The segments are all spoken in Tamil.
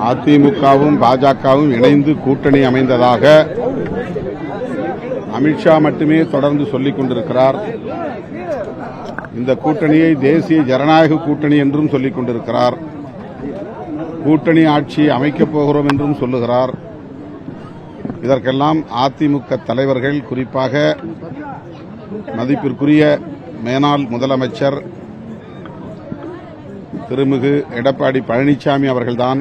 அதிமுகவும் பாஜகவும் இணைந்து கூட்டணி அமைந்ததாக அமித்ஷா மட்டுமே தொடர்ந்து சொல்லிக் கொண்டிருக்கிறார். இந்த கூட்டணியை தேசிய ஜனநாயக கூட்டணி என்றும் சொல்லிக் கொண்டிருக்கிறார். கூட்டணி ஆட்சி அமைக்கப் போகிறோம் என்றும் சொல்லுகிறார். இதற்கெல்லாம் அதிமுக தலைவர்கள், குறிப்பாக மதிப்பிற்குரிய மேனாள் முதலமைச்சர் திருமிகு எடப்பாடி பழனிசாமி அவர்கள்தான்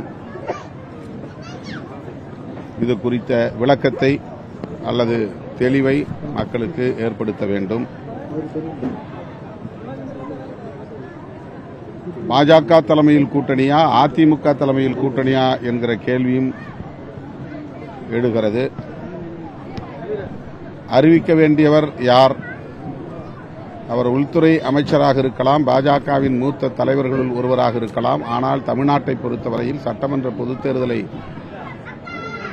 இது குறித்த விளக்கத்தை அல்லது தெளிவை மக்களுக்கு ஏற்படுத்த வேண்டும். பாஜக தலைமையில் கூட்டணியா, அதிமுக தலைமையில் கூட்டணியா என்கிற கேள்வியும் எழுகிறது. அறிவிக்க வேண்டியவர் யார்? அவர் உள்துறை அமைச்சராக இருக்கலாம், பாஜகவின் மூத்த தலைவர்களுள் ஒருவராக இருக்கலாம். ஆனால் தமிழ்நாட்டை பொறுத்தவரையில் சட்டமன்ற பொதுத் தேர்தலை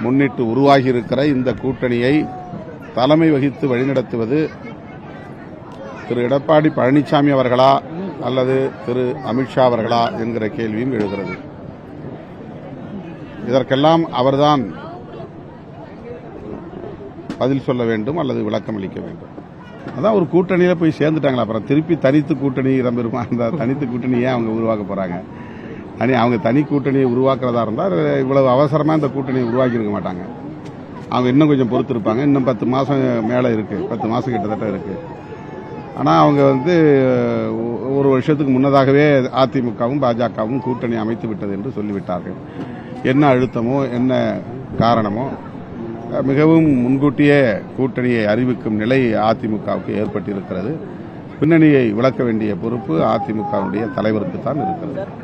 முன்னிட்டு உருவாகியிருக்கிற இந்த கூட்டணியை தலைமை வகித்து வழிநடத்துவது திரு எடப்பாடி பழனிசாமி அவர்களா அல்லது திரு அமித்ஷா அவர்களா என்கிற கேள்வியும் எழுகிறது. இதற்கெல்லாம் அவர்தான் பதில் சொல்ல வேண்டும் அல்லது விளக்கம் அளிக்க வேண்டும். அதான் ஒரு கூட்டணியில போய் சேர்ந்துட்டாங்களா, அப்புறம் திருப்பி தனித்து கூட்டணி இடம்பெறுமா? அந்த தனித்து கூட்டணி ஏன் அவங்க உருவாக்க போறாங்க? அவங்க தனி கூட்டணியை உருவாக்குறதா இருந்தால் இவ்வளவு அவசரமா இந்த கூட்டணியை உருவாக்கி இருக்க மாட்டாங்க. அவங்க இன்னும் கொஞ்சம் பொறுத்திருப்பாங்க. இன்னும் 10 மாசம் மேல இருக்கு, 10 மாசம் கிட்டத்தட்ட இருக்கு. ஆனா அவங்க ஒரு வருஷத்துக்கு முன்னதாகவே அதிமுகவும் பாஜகவும் கூட்டணி அமைத்து விட்டது என்று சொல்லிவிட்டார்கள். என்ன அழுத்தமோ என்ன காரணமோ மிகவும் முன்கூட்டியே கூட்டணியை அறிவிக்கும் நிலை அதிமுகவுக்கு ஏற்பட்டிருக்கிறது. பின்னணியை விளக்க வேண்டிய பொறுப்பு அதிமுகவுடைய தலைவருக்கு தான் இருக்கிறது.